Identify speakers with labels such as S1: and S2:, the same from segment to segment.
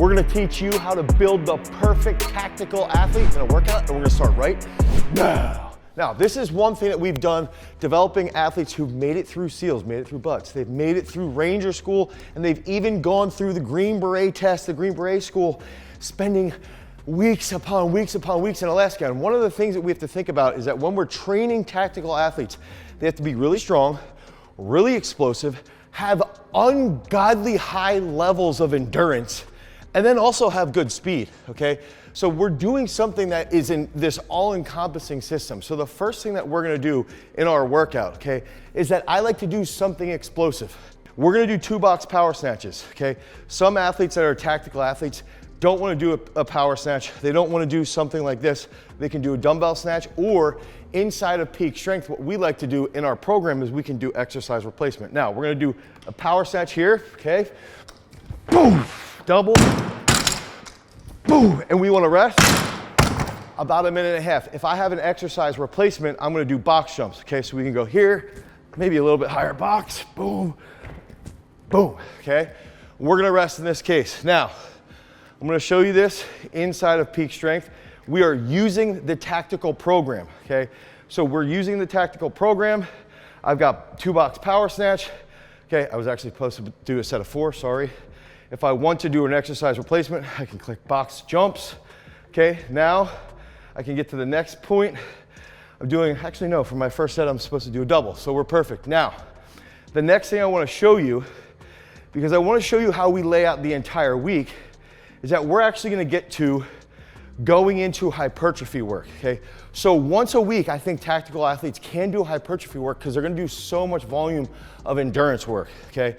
S1: We're gonna teach you how to build the perfect tactical athlete in a workout, and we're gonna start right now. Now, this is one thing that we've done developing athletes who've made it through SEALs, made it through BUTS. They've made it through Ranger School, and they've even gone through the Green Beret test, the Green Beret School, spending weeks upon weeks upon weeks in Alaska. And one of the things that we have to think about is that when we're training tactical athletes, they have to be really strong, really explosive, have ungodly high levels of endurance, and then also have good speed, okay? So we're doing something that is in this all-encompassing system. So the first thing that we're gonna do in our workout, okay, is that I like to do something explosive. We're gonna do 2-box power snatches, okay? Some athletes that are tactical athletes don't wanna do a power snatch. They don't wanna do something like this. They can do a dumbbell snatch, or inside of peak strength, what we like to do in our program is we can do exercise replacement. Now, we're gonna do a power snatch here, okay? Boom, double, boom, and we wanna rest about 1.5 minutes. If I have an exercise replacement, I'm gonna do box jumps, okay? So we can go here, maybe a little bit higher box, boom, boom, okay? We're gonna rest in this case. Now, I'm gonna show you this inside of peak strength. We are using the tactical program, okay? So we're using the tactical program. I've got 2-box power snatch. Okay, I was actually supposed to do a set of 4, sorry. If I want to do an exercise replacement, I can click box jumps. Okay, now I can get to the next point. I'm doing, actually no, for my first set I'm supposed to do a double, so we're perfect. Now, the next thing I wanna show you, because I wanna show you how we lay out the entire week, is that we're actually gonna get to going into hypertrophy work, okay? So once a week, I think tactical athletes can do hypertrophy work because they're gonna do so much volume of endurance work, okay?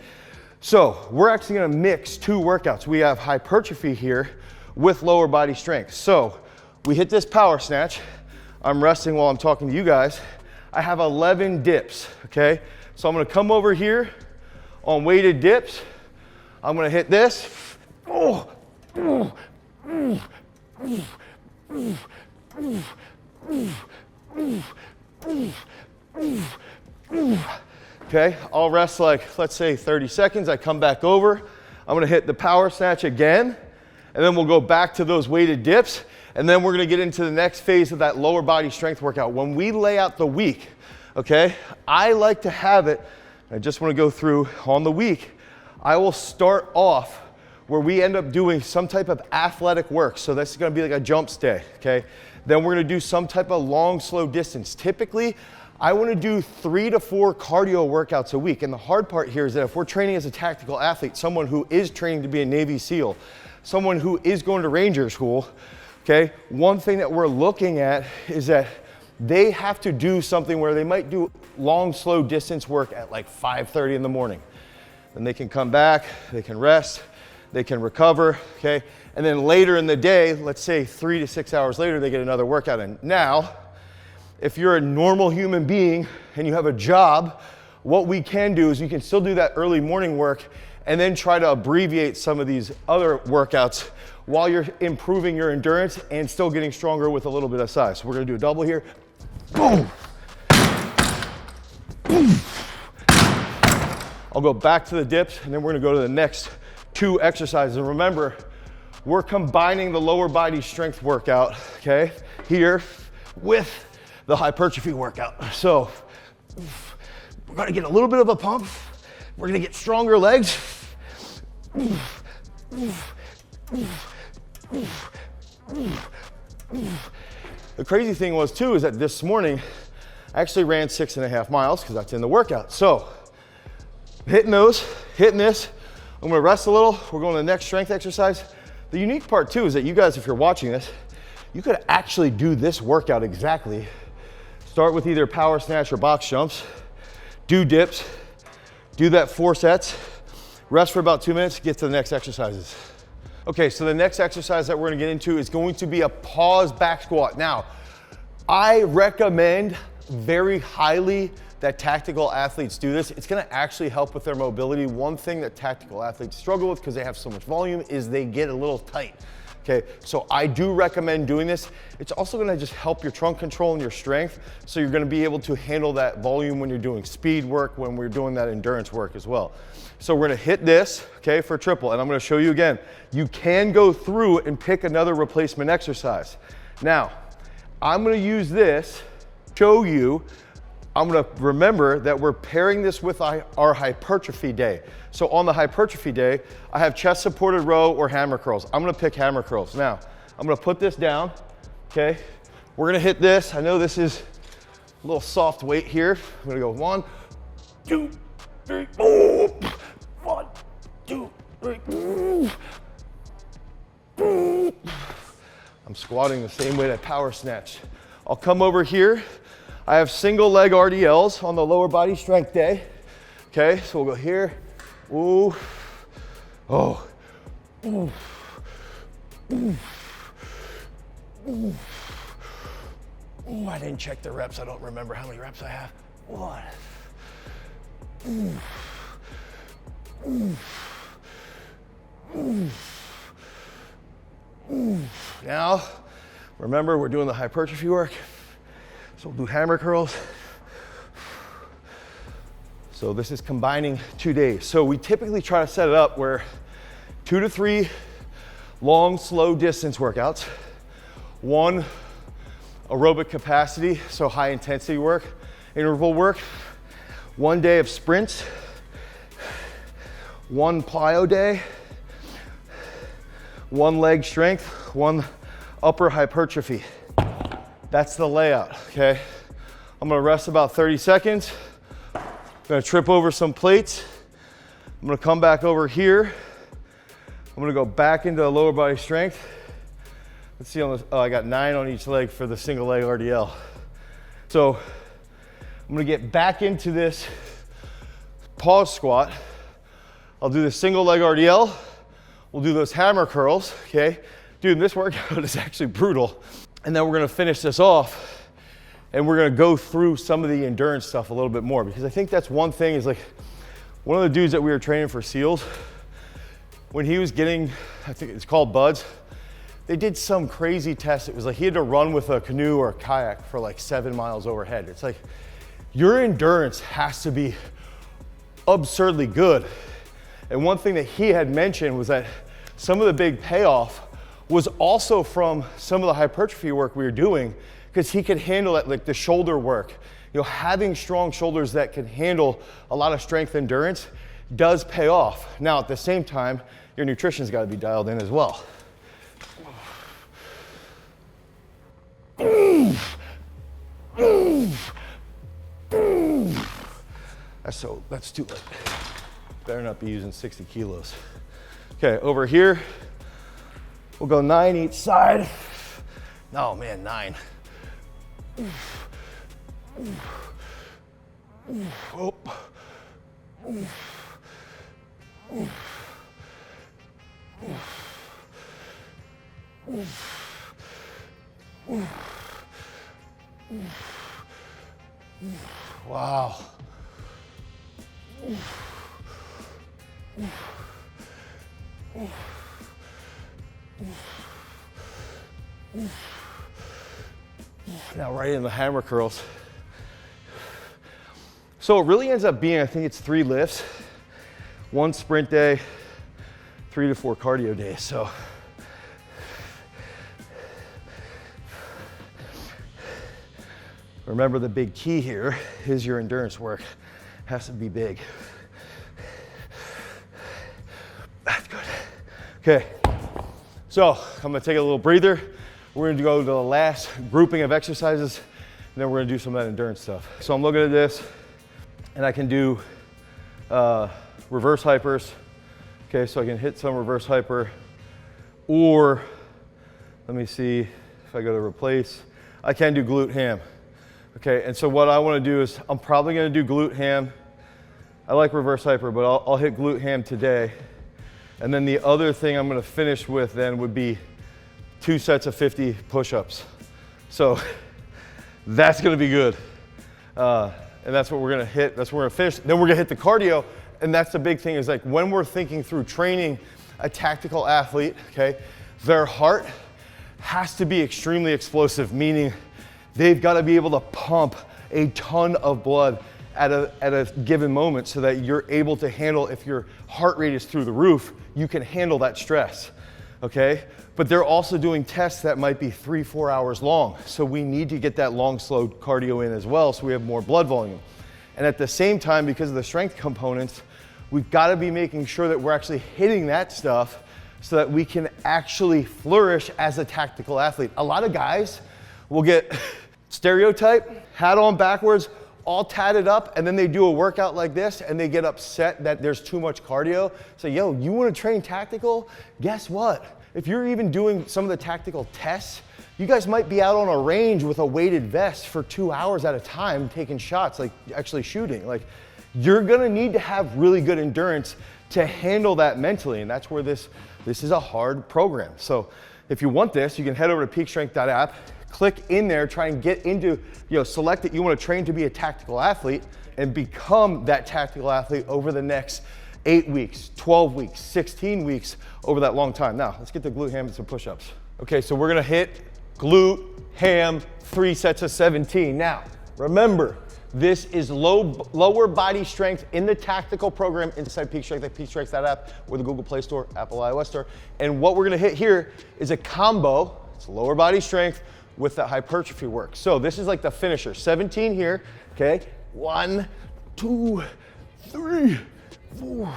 S1: So we're actually gonna mix 2 workouts. We have hypertrophy here with lower body strength. So we hit this power snatch. I'm resting while I'm talking to you guys. I have 11 dips, okay? So I'm gonna come over here on weighted dips. I'm gonna hit this. Oh, oh, oh. Okay, I'll rest like, let's say 30 seconds. I come back over. I'm gonna hit the power snatch again, and then we'll go back to those weighted dips, and then we're gonna get into the next phase of that lower body strength workout. When we lay out the week, okay, I like to have it, I just wanna go through on the week, I will start off where we end up doing some type of athletic work. So this is gonna be like a jumps day, okay? Then we're gonna do some type of long, slow distance. Typically, I wanna do 3 to 4 cardio workouts a week. And the hard part here is that if we're training as a tactical athlete, someone who is training to be a Navy SEAL, someone who is going to Ranger School, okay? One thing that we're looking at is that they have to do something where they might do long, slow distance work at like 5:30 in the morning. Then they can come back, they can rest, they can recover, okay? And then later in the day, let's say 3 to 6 hours later, they get another workout in. Now, if you're a normal human being and you have a job, what we can do is you can still do that early morning work and then try to abbreviate some of these other workouts while you're improving your endurance and still getting stronger with a little bit of size. So we're gonna do a double here. Boom. Boom. I'll go back to the dips, and then we're gonna go to the next 2 exercises. And remember, we're combining the lower body strength workout, okay, here with the hypertrophy workout. So we're gonna get a little bit of a pump. We're gonna get stronger legs. The crazy thing was too is that this morning I actually ran 6.5 miles because that's in the workout. So hitting those, hitting this. I'm gonna rest a little. We're going to the next strength exercise. The unique part too is that you guys, if you're watching this, you could actually do this workout exactly. Start with either power snatch or box jumps, do dips, do that 4 sets, rest for about 2 minutes, get to the next exercises. Okay, so the next exercise that we're gonna get into is going to be a pause back squat. Now, I recommend very highly that tactical athletes do this. It's gonna actually help with their mobility. One thing that tactical athletes struggle with because they have so much volume is they get a little tight. Okay, so I do recommend doing this. It's also gonna just help your trunk control and your strength, so you're gonna be able to handle that volume when you're doing speed work, when we're doing that endurance work as well. So we're gonna hit this, okay, for triple, and I'm gonna show you again. You can go through and pick another replacement exercise. Now, I'm gonna use this, show you, I'm gonna remember that we're pairing this with our hypertrophy day. So on the hypertrophy day, I have chest supported row or hammer curls. I'm gonna pick hammer curls. Now, I'm gonna put this down, okay? We're gonna hit this. I know this is a little soft weight here. I'm gonna go 1, 2, 3, 4. 1, 2, 3. I'm squatting the same way that power snatch. I'll come over here. I have single leg RDLs on the lower body strength day. Okay, so we'll go here. Ooh, oh, ooh, ooh, ooh. Ooh, I didn't check the reps. I don't remember how many reps I have. 1. Ooh. Ooh. Ooh. Ooh. Now, remember we're doing the hypertrophy work. So we'll do hammer curls. So this is combining 2 days. So we typically try to set it up where 2 to 3 long, slow distance workouts, 1 aerobic capacity, so high intensity work, interval work, 1 day of sprints, 1 plyo day, 1 leg strength, 1 upper hypertrophy. That's the layout, okay? I'm gonna rest about 30 seconds. I'm gonna trip over some plates. I'm gonna come back over here. I'm gonna go back into lower body strength. Let's see on this, oh, I got 9 on each leg for the single leg RDL. So I'm gonna get back into this pause squat. I'll do the single leg RDL. We'll do those hammer curls, okay? Dude, this workout is actually brutal. And then we're gonna finish this off and we're gonna go through some of the endurance stuff a little bit more, because I think that's one thing is like, one of the dudes that we were training for SEALs, when he was getting, I think it's called buds, they did some crazy test. It was like he had to run with a canoe or a kayak for like 7 miles overhead. It's like, your endurance has to be absurdly good. And one thing that he had mentioned was that some of the big payoff was also from some of the hypertrophy work we were doing, because he could handle it, like the shoulder work. You know, having strong shoulders that can handle a lot of strength endurance does pay off. Now, at the same time, your nutrition's gotta be dialed in as well. That's too light. Better not be using 60 kilos. Okay, over here, we'll go 9 each side. Oh man, 9. Oh. Wow. Now right in the hammer curls. So it really ends up being, I think it's 3 lifts, 1 sprint day, 3 to 4 cardio days. So remember, the big key here is your endurance work has to be big. That's good. Okay, so I'm gonna take a little breather. We're gonna go to the last grouping of exercises, and then we're gonna do some of that endurance stuff. So I'm looking at this, and I can do reverse hypers. Okay, so I can hit some reverse hyper, or let me see if I go to replace. I can do glute ham. Okay, and so what I wanna do is, I'm probably gonna do glute ham. I like reverse hyper, but I'll hit glute ham today. And then the other thing I'm gonna finish with then would be 2 sets of 50 push-ups. So that's gonna be good. And that's what we're gonna hit, that's what we're gonna finish. Then we're gonna hit the cardio, and that's the big thing is like when we're thinking through training a tactical athlete, okay, their heart has to be extremely explosive, meaning they've got to be able to pump a ton of blood at a given moment so that you're able to handle, if your heart rate is through the roof, you can handle that stress, okay? But they're also doing tests that might be 3-4 hours long. So we need to get that long, slow cardio in as well so we have more blood volume. And at the same time, because of the strength components, we've got to be making sure that we're actually hitting that stuff so that we can actually flourish as a tactical athlete. A lot of guys will get stereotype, hat on backwards, all tatted up, and then they do a workout like this and they get upset that there's too much cardio. So, yo, you want to train tactical? Guess what? If you're even doing some of the tactical tests, you guys might be out on a range with a weighted vest for 2 hours at a time taking shots, like actually shooting. Like, you're gonna need to have really good endurance to handle that mentally, and that's where this is a hard program. So if you want this, you can head over to peakstrength.app, click in there, try and get into, select that you want to train to be a tactical athlete and become that tactical athlete over the next 8 weeks, 12 weeks, 16 weeks, over that long time. Now, let's get the glute ham and some push-ups. Okay, so we're gonna hit glute ham, 3 sets of 17. Now, remember, this is lower body strength in the tactical program inside Peak Strength at peakstrength.app or the Google Play Store, Apple iOS Store. And what we're gonna hit here is a combo. It's lower body strength with that hypertrophy work. So this is like the finisher. 17 here, okay? 1, 2, 3, 4.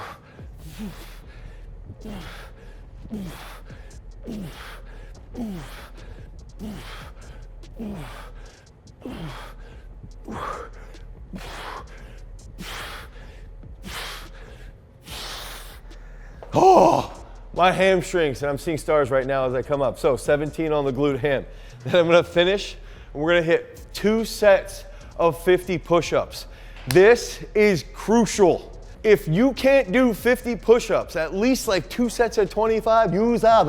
S1: Oh, my hamstrings, and I'm seeing stars right now as I come up. So 17 on the glute ham. Then I'm gonna finish, and we're gonna hit 2 sets of 50 push-ups. This is crucial. If you can't do 50 push-ups, at least like 2 sets of 25, use up.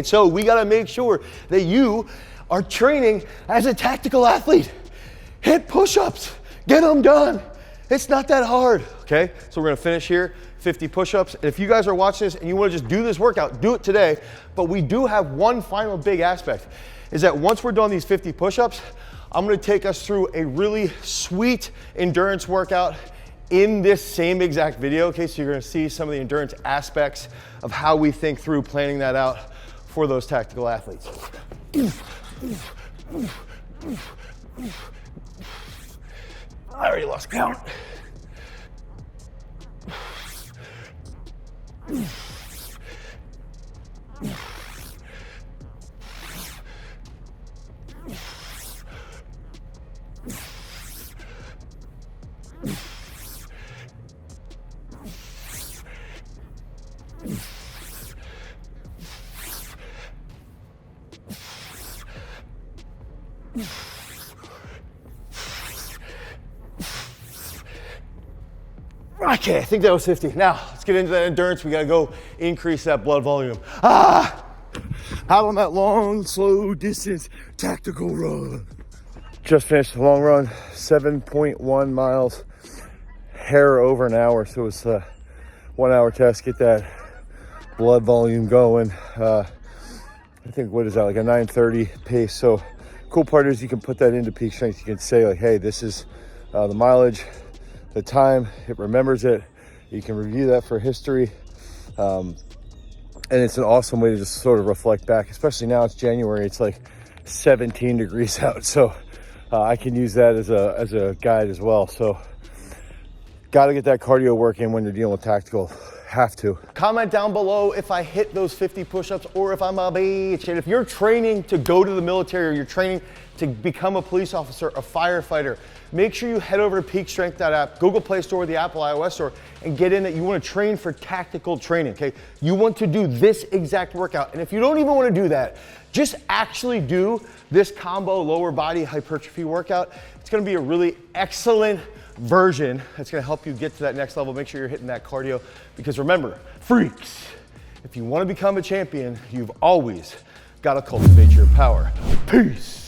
S1: So we gotta make sure that you are training as a tactical athlete. Hit push-ups, get them done. It's not that hard, okay? So we're gonna finish here, 50 push-ups. And if you guys are watching this and you wanna just do this workout, do it today. But we do have one final big aspect, is that once we're done these 50 push-ups, I'm gonna take us through a really sweet endurance workout in this same exact video, okay? So you're gonna see some of the endurance aspects of how we think through planning that out for those tactical athletes. I already lost count. Okay, I think that was 50. Now, let's get into that endurance. We gotta go increase that blood volume. Out on that long, slow distance tactical run. Just finished the long run, 7.1 miles, hair over an hour. So it was a 1 hour test, get that blood volume going. I think, what is that, like a 9:30 pace. So cool part is you can put that into Peak Strength. You can say like, hey, this is the mileage, the time, it remembers it. You can review that for history. And it's an awesome way to just sort of reflect back, especially now it's January, it's like 17 degrees out. So I can use that as a guide as well. So got to get that cardio work in when you're dealing with tactical. Have to. Comment down below if I hit those 50 push-ups or if I'm a bitch. And if you're training to go to the military or you're training to become a police officer, a firefighter, make sure you head over to peakstrength.app, Google Play Store, or the Apple iOS Store, and get in that you want to train for tactical training, okay? You want to do this exact workout. And if you don't even want to do that, just actually do this combo lower body hypertrophy workout. It's going to be a really excellent version that's going to help you get to that next level. Make sure you're hitting that cardio, because remember, freaks, if you want to become a champion, you've always got to cultivate your power. Peace.